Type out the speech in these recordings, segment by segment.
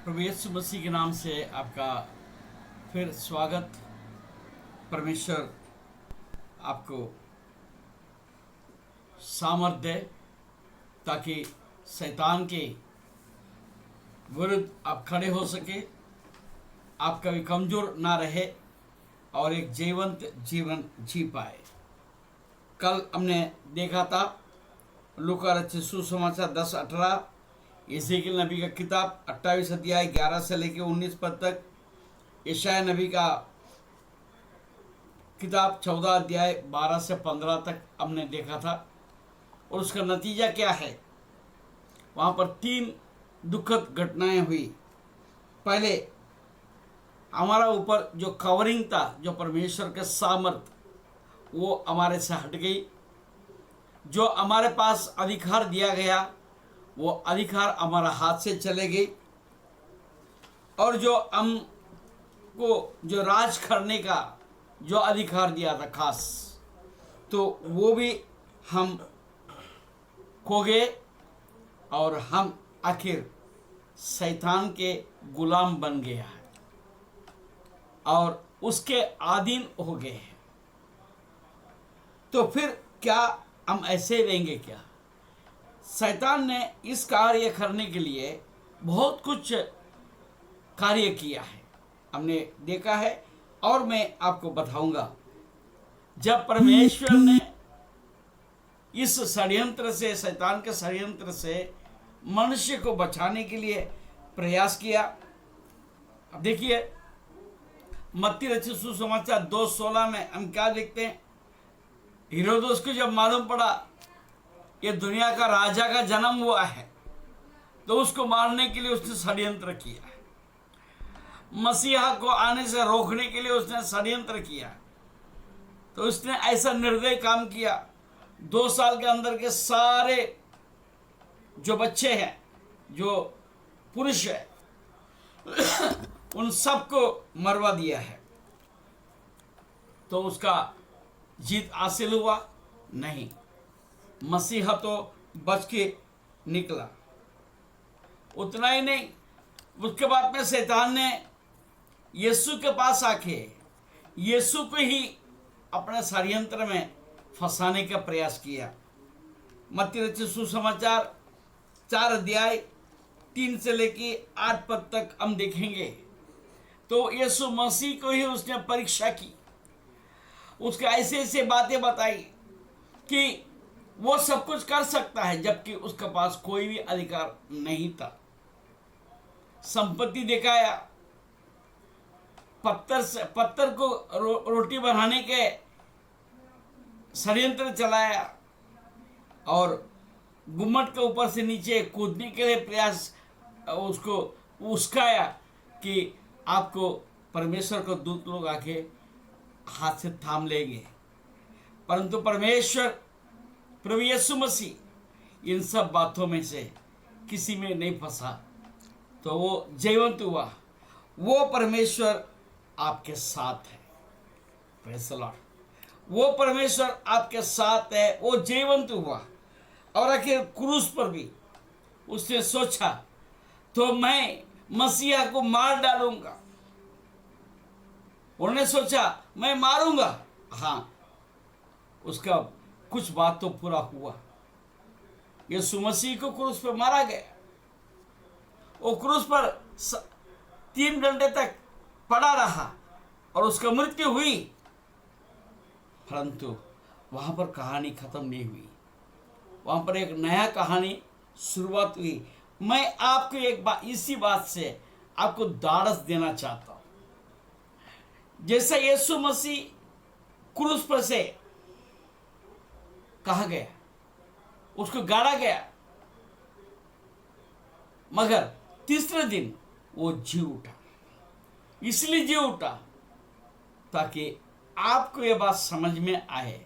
प्रभु यीशु मसीह के नाम से आपका फिर स्वागत। परमेश्वर आपको सामर्थ दे ताकि शैतान के विरुद्ध आप खड़े हो सके, आप कभी कमज़ोर ना रहे और एक जीवंत जीवन जी पाए। कल हमने देखा था लूका रचित सुसमाचार 10:18, यहेजकेल नबी का किताब 28 अध्याय 11 से लेकर 19 पद तक, यशायाह नबी का किताब 14 अध्याय 12 से 15 तक हमने देखा था। और उसका नतीजा क्या है? वहाँ पर 3 दुखद घटनाएं हुई। पहले हमारा ऊपर जो कवरिंग था, जो परमेश्वर के सामर्थ, वो हमारे से हट गई। जो हमारे पास अधिकार दिया गया वो अधिकार हमारा हाथ से चले गई। और जो हमको जो राज करने का जो अधिकार दिया था खास, तो वो भी हम खो गए और हम आखिर शैतान के गुलाम बन गया है और उसके अधीन हो गए हैं। तो फिर क्या हम ऐसे रहेंगे क्या? शैतान ने इस कार्य करने के लिए बहुत कुछ कार्य किया है, हमने देखा है और मैं आपको बताऊंगा। जब परमेश्वर ने इस षड्यंत्र से, शैतान के षड्यंत्र से मनुष्य को बचाने के लिए प्रयास किया। अब देखिए मत्ती रचित सुसमाचार 2:16 में हम क्या देखते हैं? हेरोदेस को जब मालूम पड़ा ये दुनिया का राजा का जन्म हुआ है, तो उसको मारने के लिए उसने षड्यंत्र किया। मसीहा को आने से रोकने के लिए उसने षड्यंत्र किया। तो उसने ऐसा निर्दयी काम किया, 2 साल के अंदर के सारे जो बच्चे हैं, जो पुरुष है, उन सबको मरवा दिया है। तो उसका जीत हासिल हुआ नहीं, मसीहा तो बच के निकला। उतना ही नहीं, उसके बाद में शैतान ने यीशु के पास आके यीशु को ही अपने षड्यंत्र में फंसाने का प्रयास किया। मत्ती रचित सुसमाचार 4 अध्याय 3 से लेके 8 पद तक हम देखेंगे। तो यीशु मसीह को ही उसने परीक्षा की, उसके ऐसे ऐसे बातें बताई कि वो सब कुछ कर सकता है, जबकि उसके पास कोई भी अधिकार नहीं था। संपत्ति दिखाया, पत्थर को रोटी बनाने के षड्यंत्र चलाया और गुम्मट के ऊपर से नीचे कूदने के लिए प्रयास उसको उस्काया कि आपको परमेश्वर को दूत लोग आके हाथ से थाम लेंगे। परंतु परमेश्वर प्रभु यीशु मसीह इन सब बातों में से किसी में नहीं फंसा, तो वो जीवंत हुआ। वो परमेश्वर आपके साथ है। Praise the Lord. वो परमेश्वर आपके साथ है, वो जीवंत हुआ। और आखिर क्रूस पर भी उसने सोचा तो मैं मसीहा को मार डालूंगा। उन्होंने सोचा मैं मारूंगा, हाँ, उसका कुछ बात तो पूरा हुआ। यीशु मसीह को क्रूस पर मारा गया। वो क्रूस पर 3 घंटे तक पड़ा रहा और उसका मृत्यु हुई। परंतु वहां पर कहानी खत्म नहीं हुई, वहां पर एक नया कहानी शुरुआत हुई। मैं आपको एक बात, इसी बात से आपको दाढ़स देना चाहता हूं। जैसे यीशु मसीह क्रूस पर से कहा गया, उसको गाड़ा गया, मगर तीसरे दिन वो जी उठा। इसलिए जी उठा ताकि आपको ये बात समझ में आए,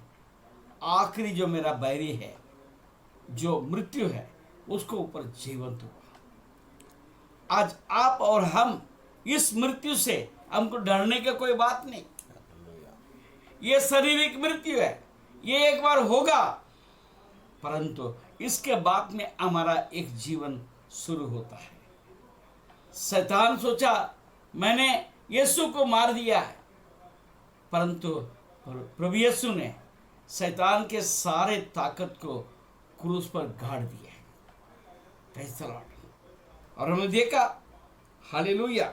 आखिरी जो मेरा बैरी है, जो मृत्यु है, उसको ऊपर जीवंत हुआ। आज आप और हम इस मृत्यु से हमको डरने का कोई बात नहीं। ये शारीरिक मृत्यु है, ये एक बार होगा, परंतु इसके बाद में हमारा एक जीवन शुरू होता है। शैतान सोचा मैंने यीशु को मार दिया है, परंतु प्रभु यीशु ने शैतान के सारे ताकत को क्रूस पर गाड़ दिया है। Praise the Lord. और हमने देखा, हालेलुया,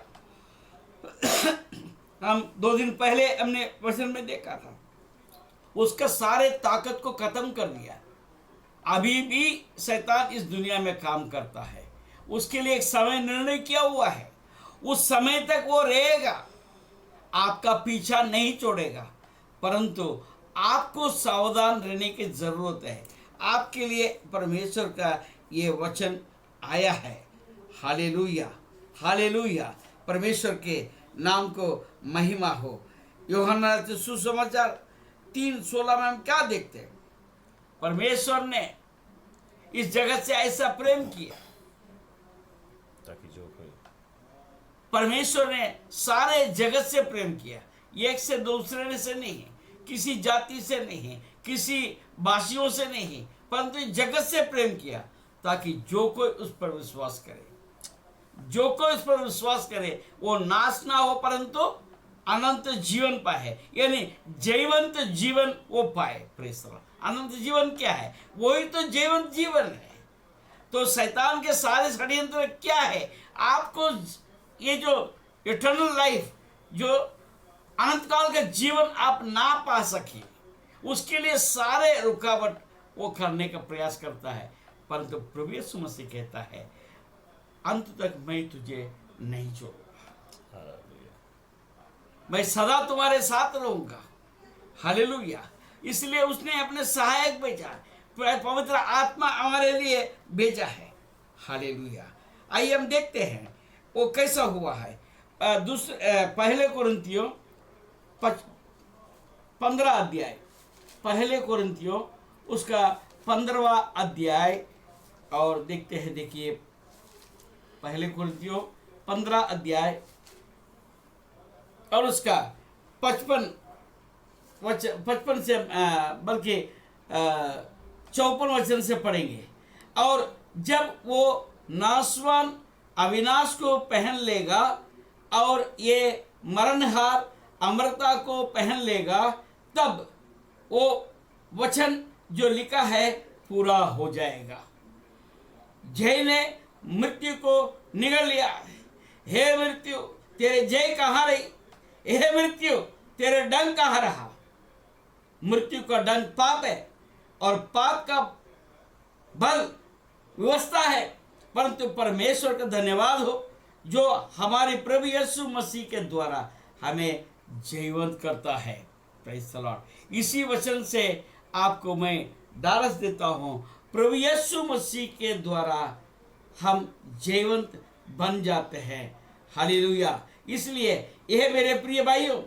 हम 2 दिन पहले हमने वचन में देखा था, उसका सारे ताकत को खत्म कर दिया। अभी भी शैतान इस दुनिया में काम करता है, उसके लिए एक समय निर्णय किया हुआ है, उस समय तक वो रहेगा, आपका पीछा नहीं छोड़ेगा। परंतु आपको सावधान रहने की जरूरत है। आपके लिए परमेश्वर का ये वचन आया है। हालेलुया, हालेलुया, परमेश्वर के नाम को महिमा हो। यूहन्ना सुसमाचार 3:16 में हम क्या देखते हैं? परमेश्वर ने इस जगत से ऐसा प्रेम किया, ताकि जो कोई, परमेश्वर ने सारे जगत से प्रेम किया, एक से दूसरे से नहीं, किसी जाति से नहीं, किसी भाषियों से नहीं, परंतु जगत से प्रेम किया, ताकि जो कोई उस पर विश्वास करे, जो कोई उस पर विश्वास करे वो नाश ना हो परंतु अनंत जीवन पाए, यानी जीवंत जीवन वो पाए। Praise the Lord. अनंत जीवन क्या है? वही तो जीवंत जीवन है। तो शैतान के सारे षड्यंत्र क्या है? आपको ये जो इटर्नल लाइफ, जो अनंत काल का जीवन आप ना पा सके, उसके लिए सारे रुकावट वो करने का प्रयास करता है। परंतु प्रभु यीशु मसीह कहता है, अंत तक मैं तुझे नहीं छोड़ूंगा, हालेलुया, मैं सदा तुम्हारे साथ रहूंगा। हालेलुया। इसलिए उसने अपने सहायक भेजा, पवित्र आत्मा हमारे लिए भेजा है। हालेलुया। आइए हम देखते हैं वो कैसा हुआ है। पहले कोरिन्थियों 15 अध्याय, पहले कोरिन्थियों उसका 15वां अध्याय, और देखते हैं, देखिए पहले कोरिन्थियों 15 अध्याय और उसका 55 से बल्कि 54 वचन से पढ़ेंगे। और जब वो नाशवान अविनाश को पहन लेगा और ये मरणहार अमरता को पहन लेगा, तब वो वचन जो लिखा है पूरा हो जाएगा। जय ने मृत्यु को निगल लिया। हे मृत्यु, तेरे जय कहाँ रही? हे मृत्यु, तेरे डंक कहाँ रहा? मृत्यु का डंक पाप है और पाप का बल व्यवस्था है, परंतु परमेश्वर का धन्यवाद हो जो हमारे प्रभु यीशु मसीह के द्वारा हमें जीवंत करता है। Praise the Lord. इसी वचन से आपको मैं दारस देता हूँ, प्रभु यीशु मसीह के द्वारा हम जीवंत बन जाते हैं। हालेलुया। इसलिए यह मेरे प्रिय भाइयों,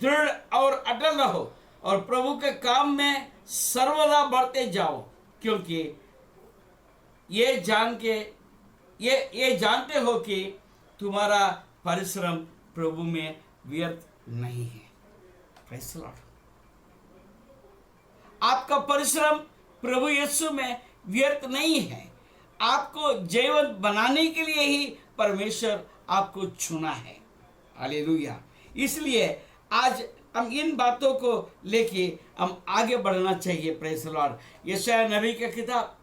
दृढ़ और अटल रहो और प्रभु के काम में सर्वदा बढ़ते जाओ, क्योंकि ये जानते हो कि तुम्हारा परिश्रम प्रभु में व्यर्थ नहीं है। Praise the Lord. आपका परिश्रम प्रभु यीशु में व्यर्थ नहीं है। आपको जीवन बनाने के लिए ही परमेश्वर आपको चुना है। हालेलुया। इसलिए आज हम इन बातों को लेके हम आगे बढ़ना चाहिए। Praise the Lord. यशायाह नबी का किताब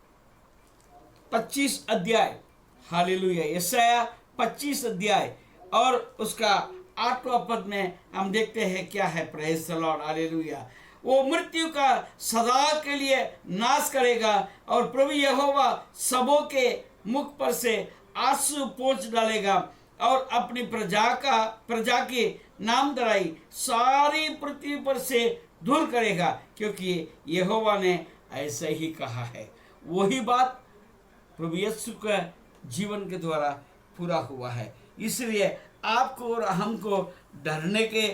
25 अध्याय, हालेलुया, यशायाह 25 अध्याय और उसका 8वां पद में हम देखते हैं क्या है। Praise the Lord. हालेलुया। वो मृत्यु का सदा के लिए नाश करेगा और प्रभु यहोवा सबों के मुख पर से आंसू पोंछ डालेगा और अपनी प्रजा की नामधराई सारी पृथ्वी पर से दूर करेगा, क्योंकि यहोवा ने ऐसे ही कहा है। वही बात प्रभु यीशु के जीवन के द्वारा पूरा हुआ है। इसलिए आपको और हमको डरने की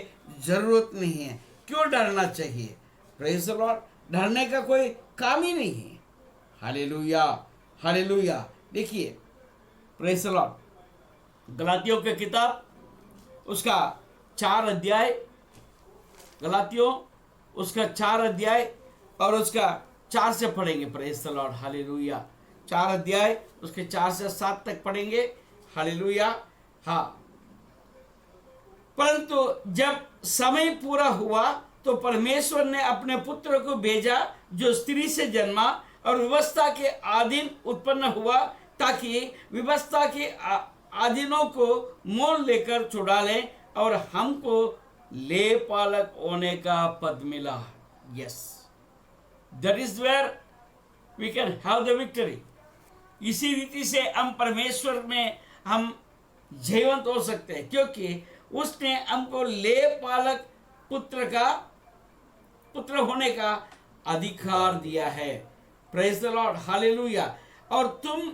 जरूरत नहीं है। क्यों डरना चाहिए? Praise the Lord. डरने का कोई काम ही नहीं है। Hallelujah, hallelujah. देखिए, प्रेज़ द लॉर्ड। गलातियों की किताब उसका 4 अध्याय, गलातियों उसका 4 अध्याय और उसका 4 से पढ़ेंगे। Praise the Lord. हालेलुया। 4 अध्याय उसके 4 से 7 तक पढ़ेंगे। हालेलुया। हाँ, परंतु जब समय पूरा हुआ तो परमेश्वर ने अपने पुत्र को भेजा जो स्त्री से जन्मा और व्यवस्था के अधीन उत्पन्न हुआ, ताकि व्यवस्था के अधीनों को मोल लेकर छुड़ा ले और हमको ले पालक होने का पद मिला। Yes, that is where we can have the victory. इसी रीति से हम परमेश्वर में हम जीवंत हो सकते हैं, क्योंकि उसने हमको ले पालक पुत्र होने का अधिकार दिया है। Praise the Lord, hallelujah. और तुम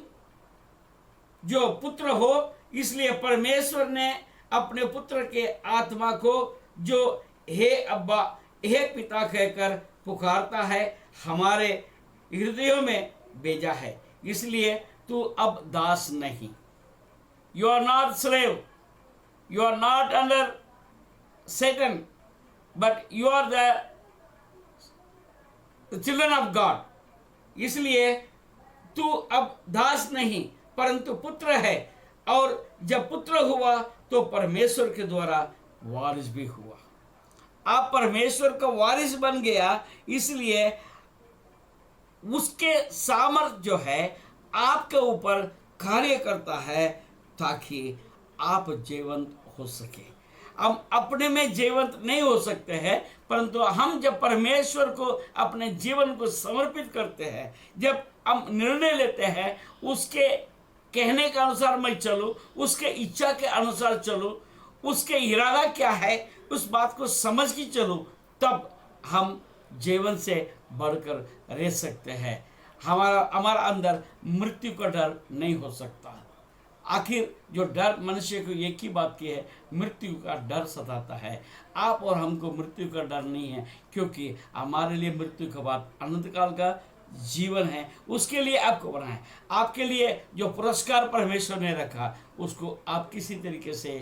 जो पुत्र हो, इसलिए परमेश्वर ने अपने पुत्र के आत्मा को, जो हे अब्बा हे पिता कहकर पुकारता है, हमारे हृदयों में भेजा है। इसलिए तू अब दास नहीं, you are not slave, you are not under Satan, but you are the children of God। इसलिए तू अब दास नहीं परंतु पुत्र है, और जब पुत्र हुआ तो परमेश्वर के द्वारा वारिस भी हुआ। आप परमेश्वर का वारिस बन गया, इसलिए उसके सामर्थ जो है आपके ऊपर कार्य करता है, ताकि आप जीवंत हो सके। हम अपने में जीवंत नहीं हो सकते हैं, परंतु हम जब परमेश्वर को अपने जीवन को समर्पित करते हैं, जब हम निर्णय लेते हैं उसके कहने के अनुसार मैं चलूं, उसके इच्छा के अनुसार चलूं, उसके इरादा क्या है उस बात को समझ के चलूं, तब हम जीवन से बढ़कर रह सकते हैं। हमारा अंदर मृत्यु का डर नहीं हो सकता। आखिर जो डर मनुष्य को एक ही बात की है, मृत्यु का डर सताता है। आप और हमको मृत्यु का डर नहीं है, क्योंकि हमारे लिए मृत्यु के बाद अनंत काल का जीवन है। उसके लिए आपको बना है। आपके लिए जो पुरस्कार परमेश्वर ने रखा, उसको आप किसी तरीके से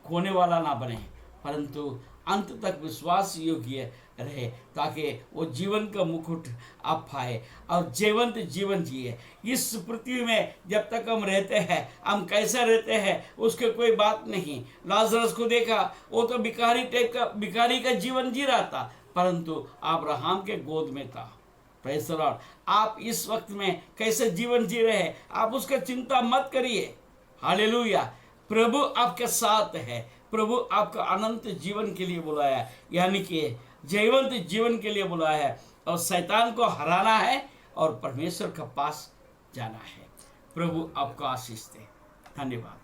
खोने वाला ना बने, परंतु अंत तक विश्वास योग्य रहे, ताकि वो जीवन का मुकुट आप पाए और जीवंत जीवन जिए। इस पृथ्वी में जब तक हम रहते हैं, हम कैसा रहते हैं उसके कोई बात नहीं। लाजरस को देखा, वो तो भिखारी का जीवन जी रहा था, परंतु अब्राहम के गोद में था। Praise the Lord. आप इस वक्त में कैसे जीवन जी रहे हैं, आप उसका चिंता मत करिए। हालेलुया। प्रभु आपके साथ है। प्रभु आपका अनंत जीवन के लिए बुलाया है, यानी कि जीवंत जीवन के लिए बुलाया है, और शैतान को हराना है और परमेश्वर के पास जाना है। प्रभु आपको आशीष दे। धन्यवाद।